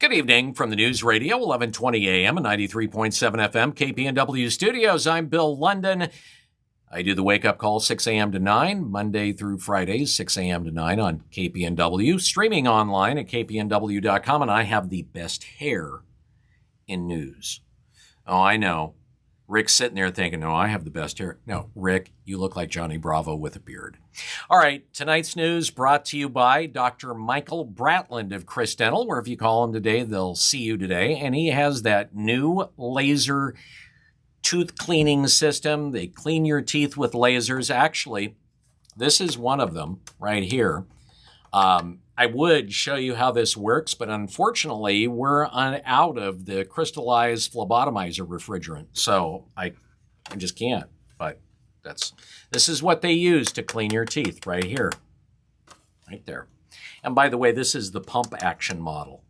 Good evening from the News Radio, 1120 AM and 93.7 FM, KPNW Studios. I'm Bill Lundun. I do the wake-up call 6 a.m. to 9, Monday through Friday, 6 a.m. to 9 on KPNW, streaming online at kpnw.com, and I have the best hair in news. Oh, I know. Rick's sitting there thinking, no, I have the best hair. No, Rick, you look like Johnny Bravo with a beard. All right, tonight's news brought to you by Dr. Michael Bratland of Chris Dental, where if you call him today, they'll see you today. And he has that new laser tooth cleaning system. They clean your teeth with lasers. Actually, this is one of them right here. I would show you how this works, but unfortunately, we're out of the crystallized phlebotomizer refrigerant, so I just can't. But this is what they use to clean your teeth right here, right there. And by the way, this is the pump action model.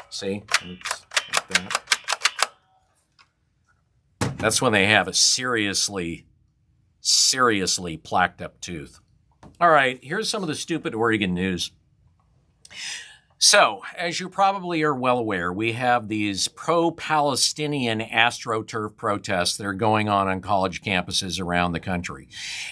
See? Like that. That's when they have a seriously plaqued up tooth. All right, here's some of the stupid Oregon news. So, as you probably are well aware, we have these pro-Palestinian AstroTurf protests that are going on college campuses around the country.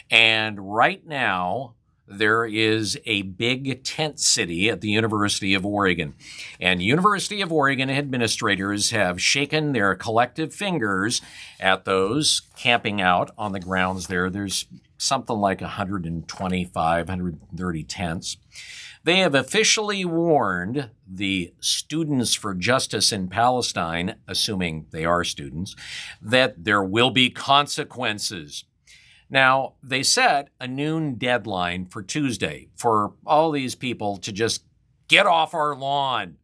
And right now, there is a big tent city at the University of Oregon. And University of Oregon administrators have shaken their collective fingers at those camping out on the grounds there. There's something like 125, 130 tents. They have officially warned the Students for Justice in Palestine, assuming they are students, that there will be consequences. Now, they set a noon deadline for Tuesday for all these people to just get off our lawn.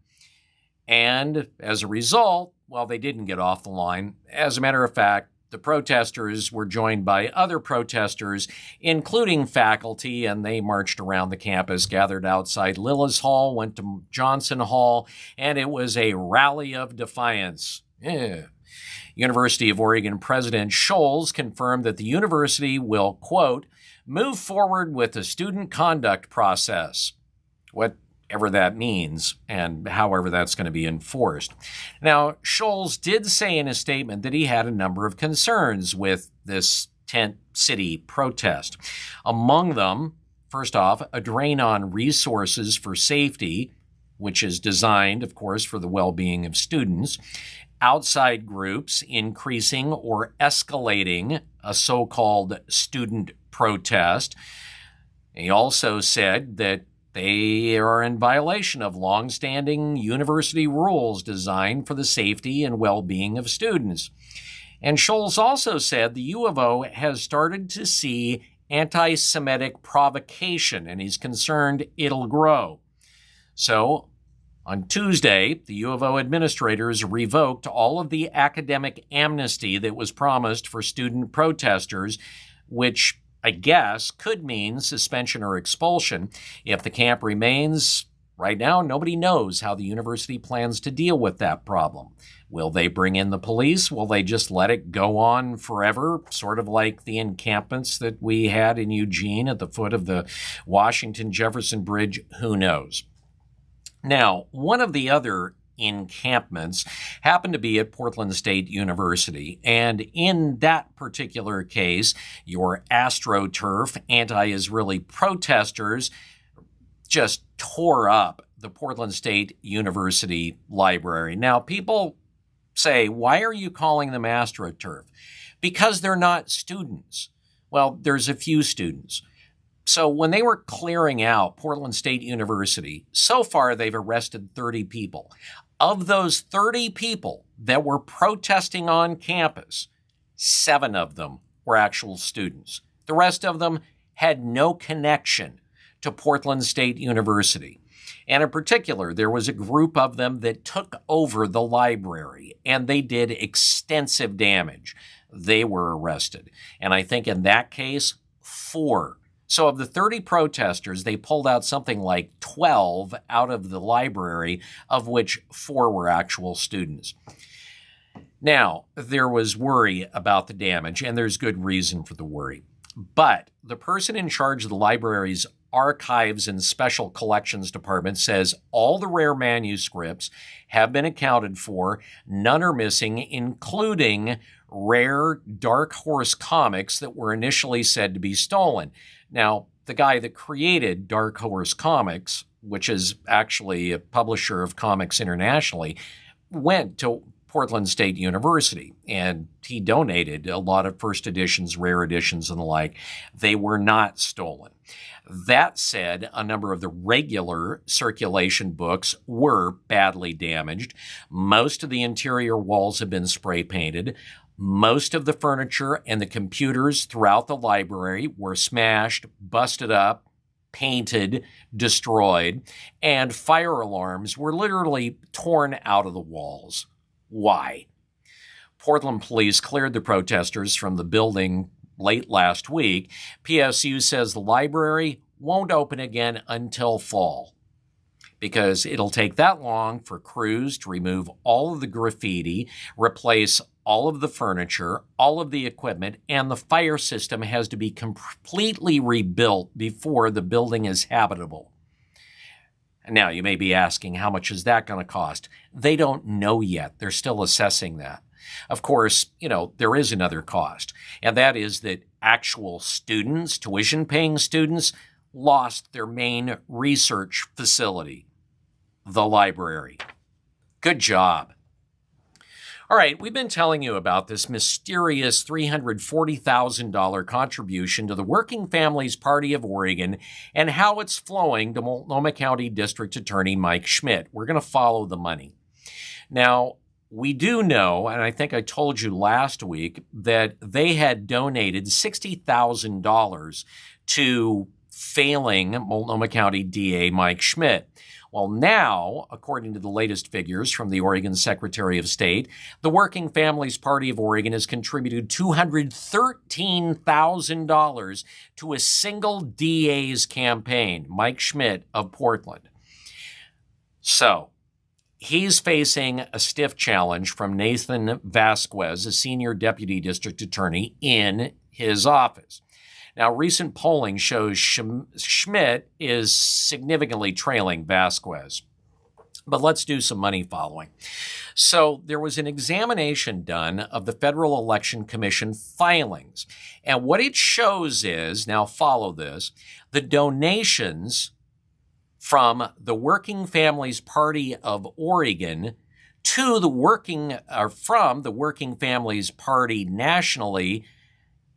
And as a result, well, they didn't get off the line. As a matter of fact, the protesters were joined by other protesters, including faculty, and they marched around the campus, gathered outside Lillis Hall, went to Johnson Hall, and it was a rally of defiance. University of Oregon President Scholes confirmed that the university will, quote, move forward with the student conduct process, whatever that means, and however that's going to be enforced. Now, Scholes did say in a statement that he had a number of concerns with this tent city protest. Among them, first off, a drain on resources for safety, which is designed, of course, for the well-being of students, outside groups increasing or escalating a so-called student protest. He also said that they are in violation of longstanding university rules designed for the safety and well-being of students. And Scholes also said the U of O has started to see anti-Semitic provocation, and he's concerned it'll grow. So, on Tuesday, the U of O administrators revoked all of the academic amnesty that was promised for student protesters, which I guess could mean suspension or expulsion. If the camp remains, right now, nobody knows how the university plans to deal with that problem. Will they bring in the police? Will they just let it go on forever, sort of like the encampments that we had in Eugene at the foot of the Washington-Jefferson Bridge? Who knows? Now, one of the other encampments happened to be at Portland State University, and in that particular case, your AstroTurf anti-Israeli protesters just tore up the Portland State University library. Now, people say, why are you calling them AstroTurf? Because they're not students. Well, there's a few students. So when they were clearing out Portland State University, so far they've arrested 30 people. Of those 30 people that were protesting on campus, 7 of them were actual students. The rest of them had no connection to Portland State University. And in particular, there was a group of them that took over the library, and they did extensive damage. They were arrested. And I think in that case, 4. So of the 30 protesters, they pulled out something like 12 out of the library, of which 4 were actual students. Now, there was worry about the damage, and there's good reason for the worry. But the person in charge of the library's Archives and Special Collections Department says all the rare manuscripts have been accounted for. None are missing, including rare Dark Horse comics that were initially said to be stolen. Now, the guy that created Dark Horse Comics, which is actually a publisher of comics internationally, went to Portland State University, and he donated a lot of first editions, rare editions, and the like. They were not stolen. That said, a number of the regular circulation books were badly damaged. Most of the interior walls have been spray painted. Most of the furniture and the computers throughout the library were smashed, busted up, painted, destroyed, and fire alarms were literally torn out of the walls. Why? Portland police cleared the protesters from the building late last week. PSU says the library won't open again until fall because it'll take that long for crews to remove all of the graffiti, replace all of the furniture, all of the equipment, and the fire system has to be completely rebuilt before the building is habitable. Now, you may be asking, how much is that going to cost? They don't know yet. They're still assessing that. Of course, there is another cost, and that is that actual students, tuition-paying students, lost their main research facility, the library. Good job. All right, we've been telling you about this mysterious $340,000 contribution to the Working Families Party of Oregon and how it's flowing to Multnomah County District Attorney Mike Schmidt. We're going to follow the money. Now, we do know, and I think I told you last week, that they had donated $60,000 to failing Multnomah County DA Mike Schmidt. Well, now, according to the latest figures from the Oregon Secretary of State, the Working Families Party of Oregon has contributed $213,000 to a single DA's campaign, Mike Schmidt of Portland. So, he's facing a stiff challenge from Nathan Vasquez, a senior deputy district attorney in his office. Now, recent polling shows Schmidt is significantly trailing Vasquez. But let's do some money following. So there was an examination done of the Federal Election Commission filings. And what it shows is, now follow this, the donations from the Working Families Party of Oregon to from the Working Families Party nationally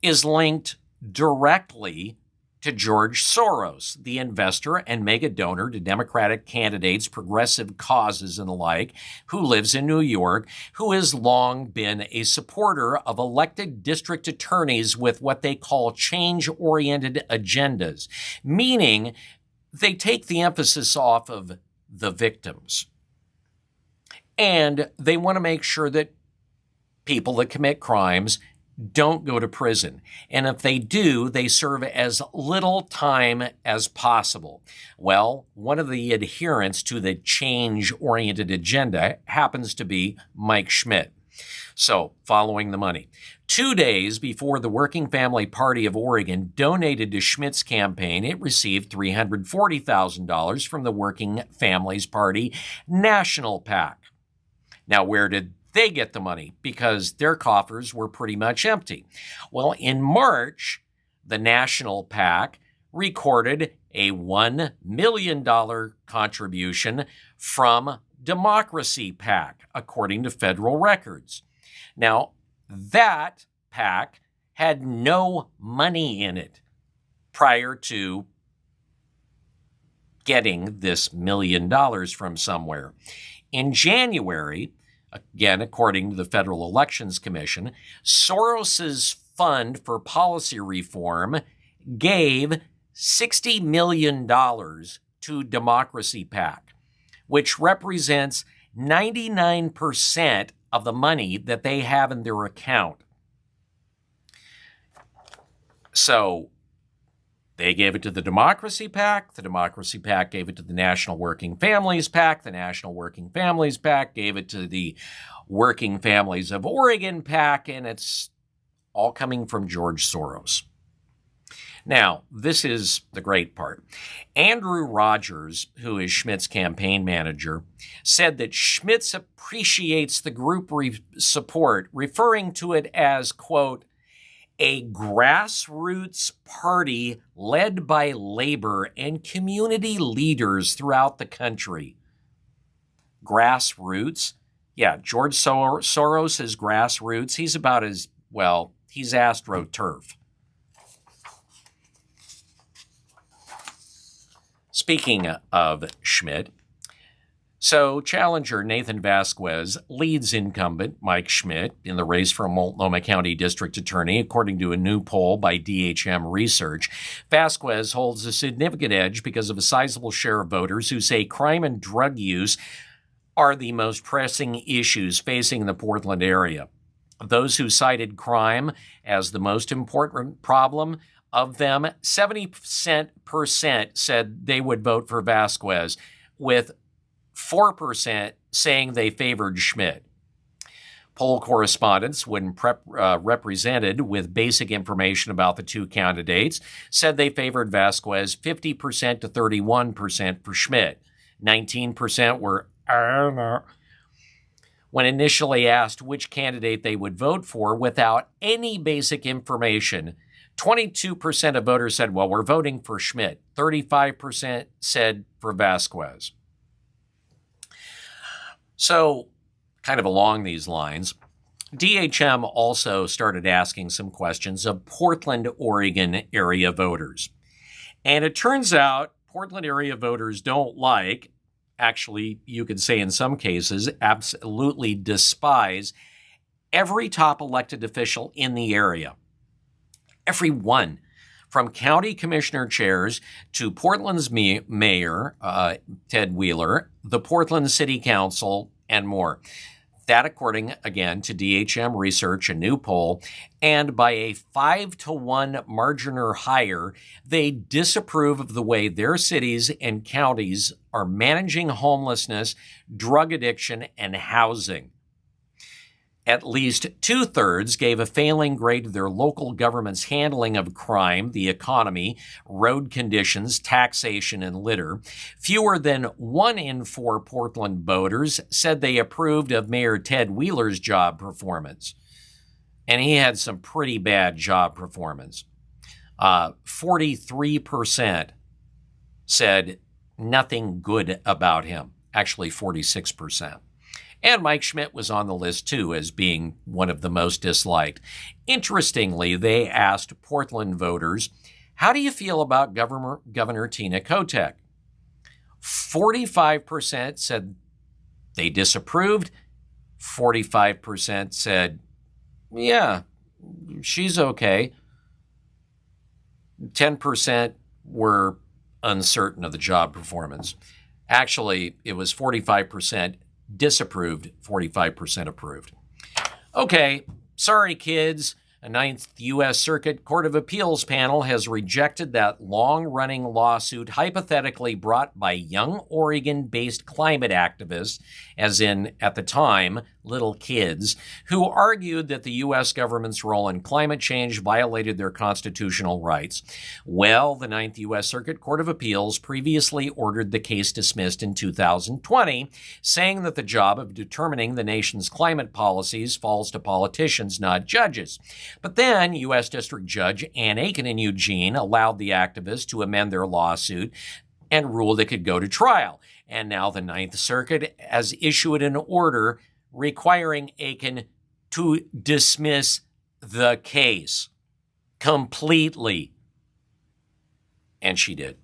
is linked directly to George Soros, the investor and mega donor to Democratic candidates, progressive causes, and the like, who lives in New York, who has long been a supporter of elected district attorneys with what they call change-oriented agendas, meaning they take the emphasis off of the victims. And they want to make sure that people that commit crimes don't go to prison. And if they do, they serve as little time as possible. Well, one of the adherents to the change-oriented agenda happens to be Mike Schmidt. So, following the money. 2 days before the Working Family Party of Oregon donated to Schmidt's campaign, it received $340,000 from the Working Families Party National PAC. Now, where did they get the money? Because their coffers were pretty much empty. Well, in March, the National PAC recorded a $1 million contribution from Democracy PAC, according to federal records. Now, that PAC had no money in it prior to getting this $1 million from somewhere. In January, again, according to the Federal Elections Commission, Soros's Fund for Policy Reform gave $60 million to Democracy PAC, which represents 99% of the money that they have in their account. So they gave it to the Democracy PAC. The Democracy PAC gave it to the National Working Families PAC. The National Working Families PAC gave it to the Working Families of Oregon PAC, and it's all coming from George Soros. Now, this is the great part. Andrew Rogers, who is Schmidt's campaign manager, said that Schmidt appreciates the group support, referring to it as, quote, a grassroots party led by labor and community leaders throughout the country. Grassroots? Yeah, George Soros is grassroots. He's about as, well, he's AstroTurf. Speaking of Schmidt, so challenger Nathan Vasquez leads incumbent Mike Schmidt in the race for Multnomah County District Attorney, according to a new poll by DHM Research. Vasquez holds a significant edge because of a sizable share of voters who say crime and drug use are the most pressing issues facing the Portland area. Those who cited crime as the most important problem, of them, 70% said they would vote for Vasquez, with 4% saying they favored Schmidt. Poll correspondents, when represented with basic information about the two candidates, said they favored Vasquez 50% to 31% for Schmidt. 19% were, I don't know. When initially asked which candidate they would vote for without any basic information, 22% of voters said, well, we're voting for Schmidt. 35% said for Vasquez. So, kind of along these lines, DHM also started asking some questions of Portland, Oregon area voters. And it turns out Portland area voters don't like, actually, you could say in some cases, absolutely despise every top elected official in the area. Everyone, from county commissioner chairs to Portland's mayor, Ted Wheeler, the Portland City Council, and more. That, according, again, to DHM Research, a new poll, and by a 5-to-1 margin or higher, they disapprove of the way their cities and counties are managing homelessness, drug addiction, and housing. At least 2/3 gave a failing grade to their local government's handling of crime, the economy, road conditions, taxation, and litter. Fewer than 1 in 4 Portland voters said they approved of Mayor Ted Wheeler's job performance. And he had some pretty bad job performance. 43% said nothing good about him. Actually, 46%. And Mike Schmidt was on the list, too, as being one of the most disliked. Interestingly, they asked Portland voters, how do you feel about Governor Tina Kotek? 45% said they disapproved. 45% said, yeah, she's okay. 10% were uncertain of the job performance. Actually, it was 45% disapproved, 45% approved. Okay, sorry, kids. A Ninth U.S. Circuit Court of Appeals panel has rejected that long-running lawsuit hypothetically brought by young Oregon-based climate activists, as in, at the time, little kids, who argued that the U.S. government's role in climate change violated their constitutional rights. Well, the Ninth U.S. Circuit Court of Appeals previously ordered the case dismissed in 2020, saying that the job of determining the nation's climate policies falls to politicians, not judges. But then U.S. District Judge Ann Aiken in Eugene allowed the activists to amend their lawsuit and ruled it could go to trial. And now the Ninth Circuit has issued an order requiring Aiken to dismiss the case completely. And she did.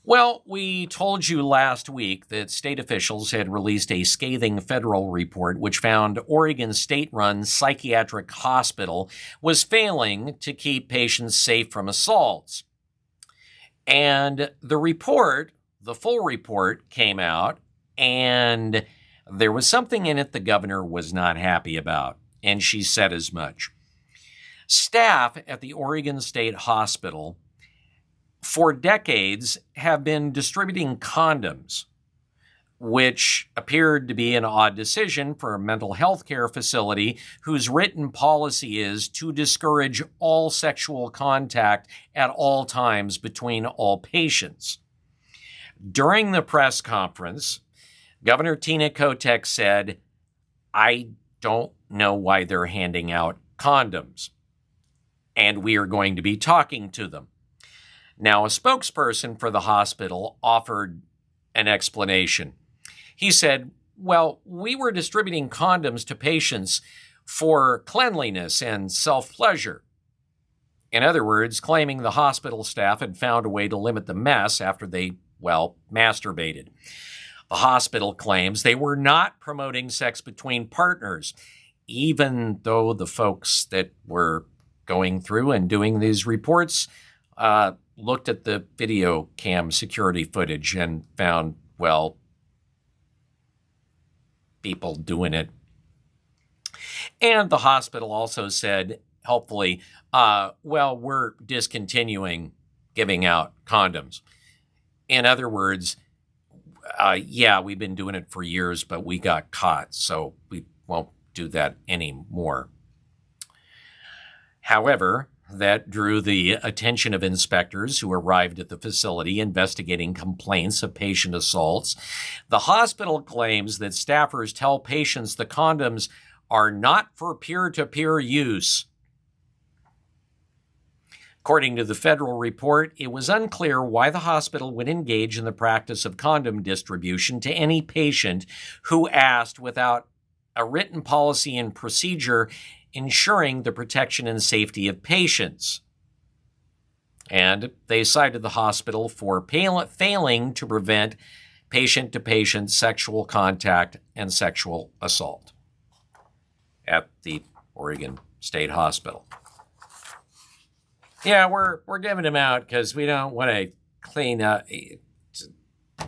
Well, we told you last week that state officials had released a scathing federal report which found Oregon State-run Psychiatric Hospital was failing to keep patients safe from assaults. And the report, the full report, came out, and there was something in it the governor was not happy about, and she said as much. Staff at the Oregon State Hospital for decades have been distributing condoms which appeared to be an odd decision for a mental health care facility whose written policy is to discourage all sexual contact at all times between all patients. During the press conference, Governor Tina Kotek said, "I don't know why they're handing out condoms, and we are going to be talking to them." Now, a spokesperson for the hospital offered an explanation. He said, "Well, we were distributing condoms to patients for cleanliness and self-pleasure." In other words, claiming the hospital staff had found a way to limit the mess after they, masturbated. The hospital claims they were not promoting sex between partners, even though the folks that were going through and doing these reports looked at the video cam security footage and found, people doing it. And the hospital also said, helpfully, we're discontinuing giving out condoms. In other words, we've been doing it for years, but we got caught, so we won't do that anymore. However, that drew the attention of inspectors who arrived at the facility investigating complaints of patient assaults. The hospital claims that staffers tell patients the condoms are not for peer-to-peer use. According to the federal report, it was unclear why the hospital would engage in the practice of condom distribution to any patient who asked without a written policy and procedure ensuring the protection and safety of patients. And they cited the hospital for failing to prevent patient-to-patient sexual contact and sexual assault at the Oregon State Hospital. Yeah, we're giving them out because we don't want to clean up.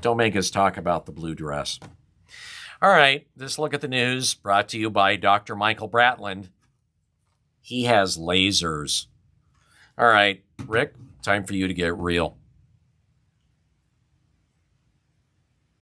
Don't make us talk about the blue dress. All right, this look at the news brought to you by Dr. Michael Bratland. He has lasers. All right, Rick, time for you to get real.